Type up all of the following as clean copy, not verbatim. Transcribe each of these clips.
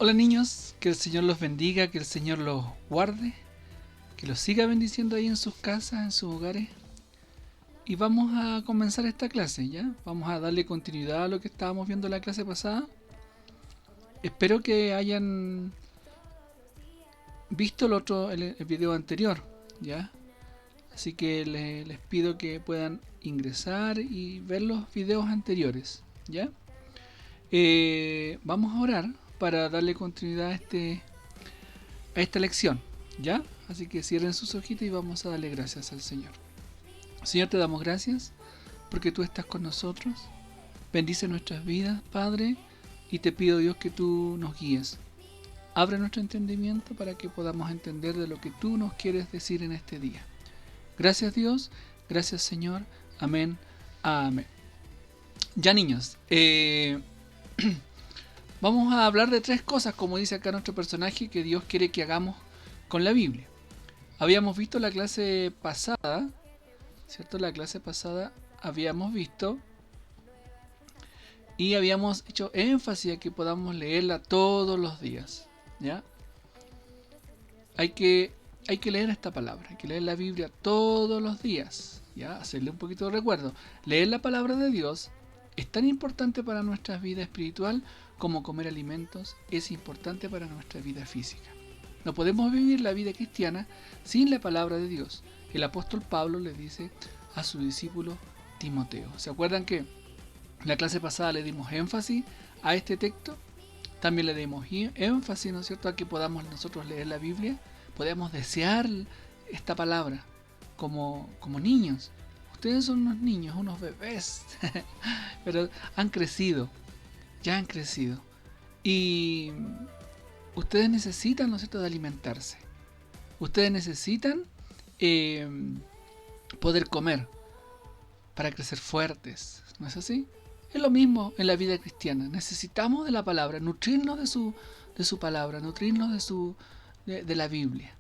Hola niños, que el Señor los bendiga, que el Señor los guarde, que los siga bendiciendo ahí en sus casas, en sus hogares. Y vamos a comenzar esta clase, ¿ya? Vamos a darle continuidad a lo que estábamos viendo en la clase pasada. Espero que hayan visto el video anterior, ¿ya? Así que les pido que puedan ingresar y ver los videos anteriores, ¿ya? Vamos a orar para darle continuidad a esta lección, ¿ya? Así que cierren sus ojitos y vamos a darle gracias al Señor. Señor, te damos gracias porque tú estás con nosotros. Bendice nuestras vidas, Padre, y te pido, Dios, que tú nos guíes. Abre nuestro entendimiento para que podamos entender de lo que tú nos quieres decir en este día. Gracias, Dios. Gracias, Señor. Amén. Amén. Ya, niños, vamos a hablar de 3 cosas, como dice acá nuestro personaje, que Dios quiere que hagamos con la Biblia. Habíamos visto la clase pasada, ¿cierto? La clase pasada habíamos visto y habíamos hecho énfasis a que podamos leerla todos los días, ¿ya? Hay que leer esta palabra, hay que leer la Biblia todos los días, ¿ya? Hacerle un poquito de recuerdo. Leer la palabra de Dios es tan importante para nuestra vida espiritual como comer alimentos es importante para nuestra vida física. No podemos vivir la vida cristiana sin la palabra de Dios. El apóstol Pablo le dice a su discípulo Timoteo. ¿Se acuerdan que la clase pasada le dimos énfasis a este texto? También le dimos énfasis, ¿no es cierto?, a que podamos nosotros leer la Biblia. Podemos desear esta palabra como niños. Ustedes son unos niños, unos bebés, pero han crecido, ya han crecido. Y ustedes necesitan, ¿no es cierto?, de alimentarse. Ustedes necesitan poder comer para crecer fuertes, ¿no es así? Es lo mismo en la vida cristiana. Necesitamos de la palabra, nutrirnos de su palabra, nutrirnos de la Biblia.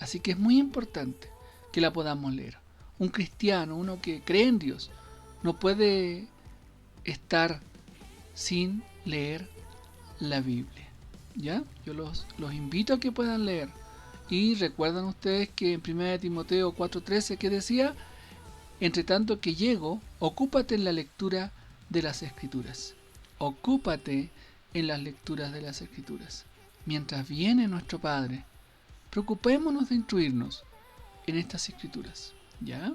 Así que es muy importante que la podamos leer. Un cristiano, uno que cree en Dios, no puede estar sin leer la Biblia, ¿ya? Yo los invito a que puedan leer. Y recuerdan ustedes que en 1 Timoteo 4:13 que decía: entre tanto que llego, ocúpate en la lectura de las Escrituras. Ocúpate en las lecturas de las Escrituras. Mientras viene nuestro Padre, preocupémonos de instruirnos en estas Escrituras, ¿ya?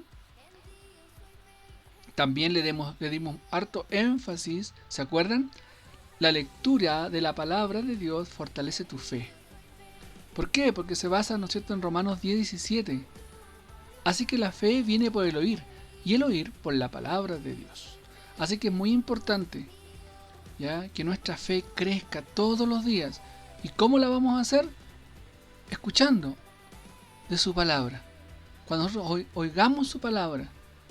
También le dimos harto énfasis, ¿se acuerdan? La lectura de la palabra de Dios fortalece tu fe. ¿Por qué? Porque se basa, ¿no es cierto?, en Romanos 10:17. Así que la fe viene por el oír, y el oír por la palabra de Dios. Así que es muy importante, ¿ya?, que nuestra fe crezca todos los días. ¿Y cómo la vamos a hacer? Escuchando de su palabra. Cuando nosotros oigamos su palabra,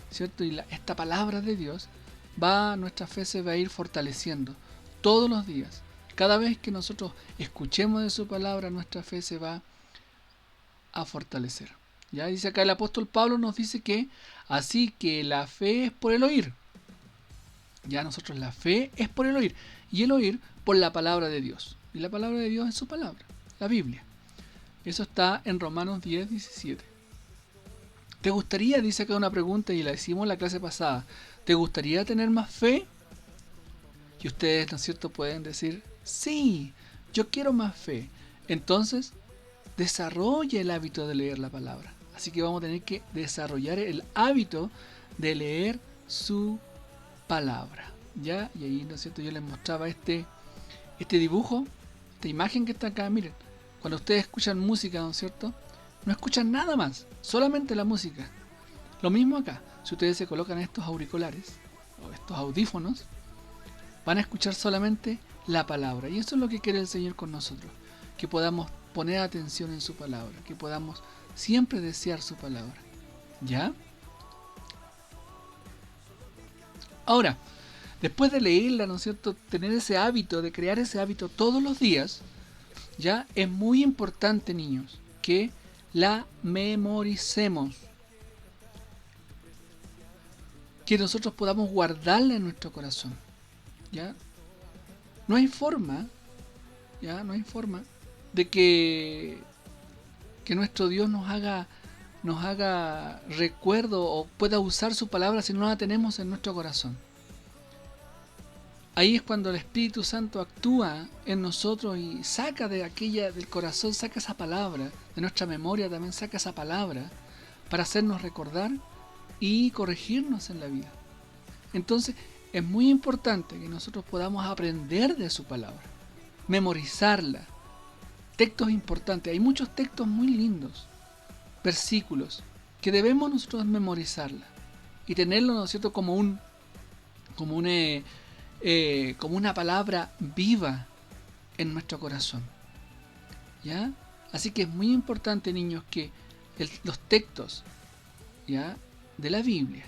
¿cierto?, y esta palabra de Dios, nuestra fe se va a ir fortaleciendo todos los días. Cada vez que nosotros escuchemos de su palabra, nuestra fe se va a fortalecer. Ya dice acá el apóstol Pablo, nos dice que así que la fe es por el oír. Ya nosotros la fe es por el oír, y el oír por la palabra de Dios. Y la palabra de Dios es su palabra, la Biblia. Eso está en Romanos 10:17. ¿Te gustaría, dice acá una pregunta y la hicimos en la clase pasada, ¿te gustaría tener más fe? Y ustedes, ¿no es cierto?, pueden decir, sí, yo quiero más fe. Entonces, desarrolla el hábito de leer la palabra. Así que vamos a tener que desarrollar el hábito de leer su palabra, ¿ya? Y ahí, ¿no es cierto?, yo les mostraba este dibujo, esta imagen que está acá. Miren, cuando ustedes escuchan música, ¿no es cierto?, no escuchan nada más, solamente la música. Lo mismo acá, si ustedes se colocan estos auriculares o estos audífonos, van a escuchar solamente la palabra. Y eso es lo que quiere el Señor con nosotros, que podamos poner atención en su palabra, que podamos siempre desear su palabra, ¿ya? Ahora, después de leerla, ¿no es cierto?, tener ese hábito, de crear ese hábito todos los días, ya es muy importante, niños, que la memoricemos, que nosotros podamos guardarla en nuestro corazón, ¿ya? No hay forma, ¿ya? No hay forma de que nuestro Dios nos haga recuerdo o pueda usar su palabra si no la tenemos en nuestro corazón. Ahí es cuando el Espíritu Santo actúa en nosotros y saca del corazón, saca esa palabra, de nuestra memoria también saca esa palabra para hacernos recordar y corregirnos en la vida. Entonces es muy importante que nosotros podamos aprender de su palabra, memorizarla. Textos importantes, hay muchos textos muy lindos, versículos, que debemos nosotros memorizarla y tenerlo, ¿no es cierto?, como una palabra viva en nuestro corazón, ¿ya? Así que es muy importante, niños, que los textos, ¿ya?, de la Biblia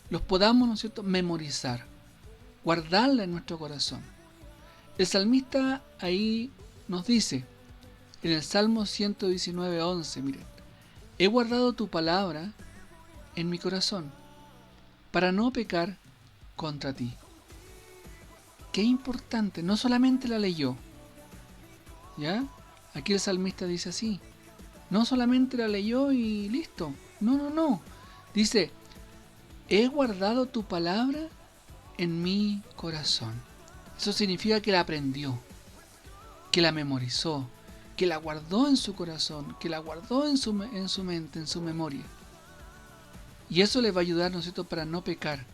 los podamos, ¿no es cierto?, memorizar, guardarla en nuestro corazón. El salmista ahí nos dice, en el Salmo 119:11, miren, he guardado tu palabra en mi corazón para no pecar contra ti. Qué importante, no solamente la leyó, ¿ya? Aquí el salmista dice así, no solamente la leyó y listo, no, dice, he guardado tu palabra en mi corazón. Eso significa que la aprendió, que la memorizó, que la guardó en su corazón, que la guardó en su mente, en su memoria. Y eso le va a ayudar, ¿no es cierto?, para no pecar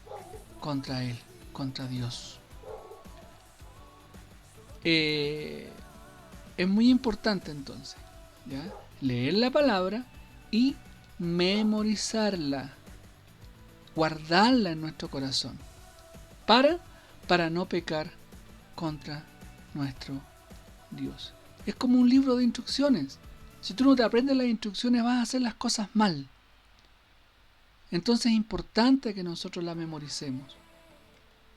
contra Él, contra Dios. Es muy importante entonces, ¿ya?, leer la palabra y memorizarla, guardarla en nuestro corazón, para no pecar contra nuestro Dios. Es como un libro de instrucciones. Si tú no te aprendes las instrucciones, vas a hacer las cosas mal. Entonces es importante que nosotros la memoricemos,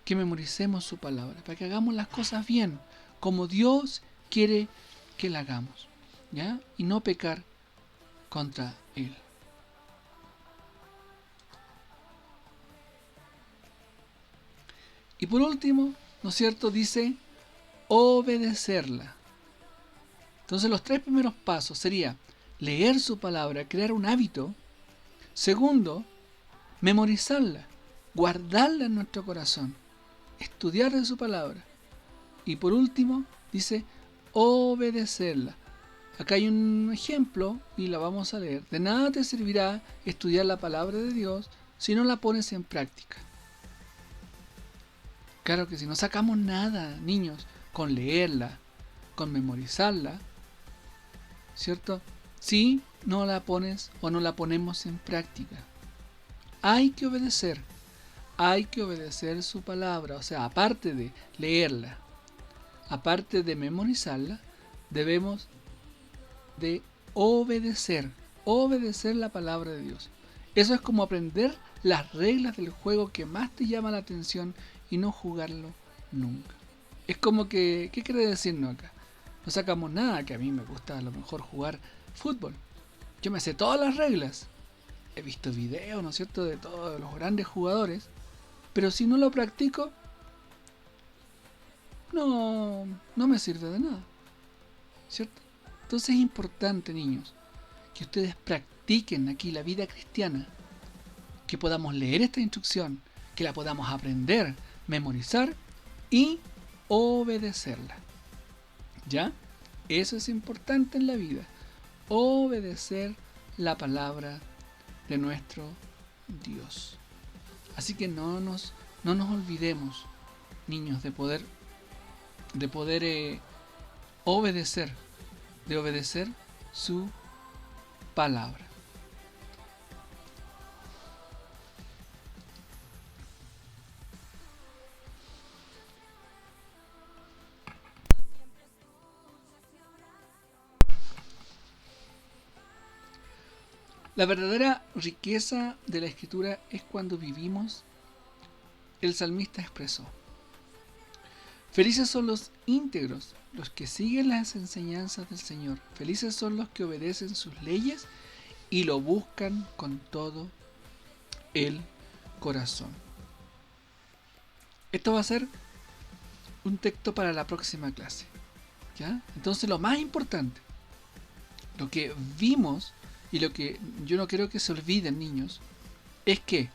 que memoricemos su palabra, para que hagamos las cosas bien, como Dios quiere que la hagamos, ¿ya? Y no pecar contra Él. Y por último, ¿no es cierto?, dice obedecerla. Entonces los 3 primeros pasos sería leer su palabra, crear un hábito. Segundo, memorizarla, guardarla en nuestro corazón, estudiar de su palabra. Y por último, dice obedecerla. Acá hay un ejemplo y la vamos a leer. De nada te servirá estudiar la palabra de Dios si no la pones en práctica. Claro que si no sacamos nada, niños, con leerla, con memorizarla, ¿cierto?, si no la pones o no la ponemos en práctica. Hay que obedecer su palabra. O sea, aparte de leerla, aparte de memorizarla, debemos de obedecer la palabra de Dios. Eso es como aprender las reglas del juego que más te llama la atención y no jugarlo nunca. Es como que, ¿qué quiere decirnos acá? No sacamos nada, que a mí me gusta a lo mejor jugar fútbol. Yo me sé todas las reglas. He visto videos, ¿no es cierto?, de todos los grandes jugadores. Pero si no lo practico, no me sirve de nada, ¿cierto? Entonces es importante, niños, que ustedes practiquen aquí la vida cristiana, que podamos leer esta instrucción, que la podamos aprender, memorizar y obedecerla. ¿Ya? Eso es importante en la vida, obedecer la palabra de nuestro Dios. Así que no nos olvidemos, niños, de poder obedecer su palabra. La verdadera riqueza de la Escritura es cuando vivimos. El salmista expresó: felices son los íntegros, los que siguen las enseñanzas del Señor. Felices son los que obedecen sus leyes y lo buscan con todo el corazón. Esto va a ser un texto para la próxima clase. ¿Ya? Entonces lo más importante, lo que vimos y lo que yo no quiero que se olviden, niños, es que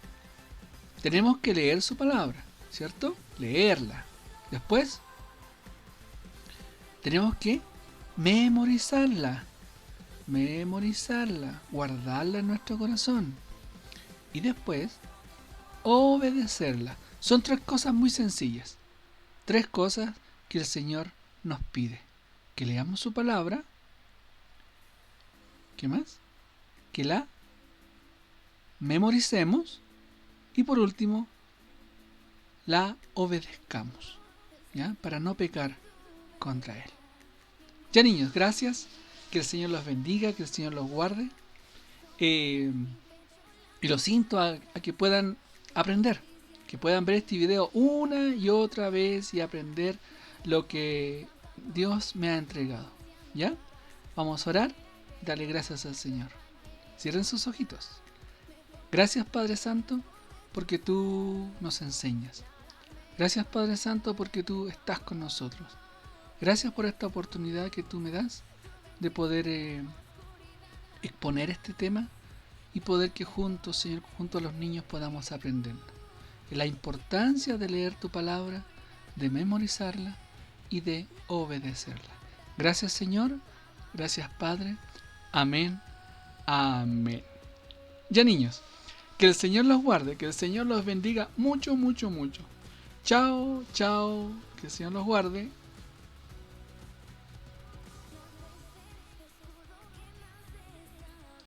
tenemos que leer su palabra, ¿cierto? Leerla. Después tenemos que memorizarla, guardarla en nuestro corazón y después obedecerla. Son 3 cosas muy sencillas, 3 cosas que el Señor nos pide: que leamos su palabra, ¿qué más? Que la memoricemos y por último la obedezcamos, ¿ya? Para no pecar contra Él. Ya, niños, gracias. Que el Señor los bendiga, que el Señor los guarde. Y los invito a que puedan aprender, que puedan ver este video una y otra vez y aprender lo que Dios me ha entregado. ¿Ya? Vamos a orar y darle gracias al Señor. Cierren sus ojitos. Gracias, Padre Santo, porque tú nos enseñas. Gracias, Padre Santo, porque tú estás con nosotros. Gracias por esta oportunidad que tú me das de poder exponer este tema y poder que juntos, Señor, junto a los niños podamos aprender la importancia de leer tu palabra, de memorizarla y de obedecerla. Gracias, Señor. Gracias, Padre. Amén. Amén. Ya, niños, que el Señor los guarde, que el Señor los bendiga mucho, mucho, mucho. Chao, chao. Que el Señor los guarde.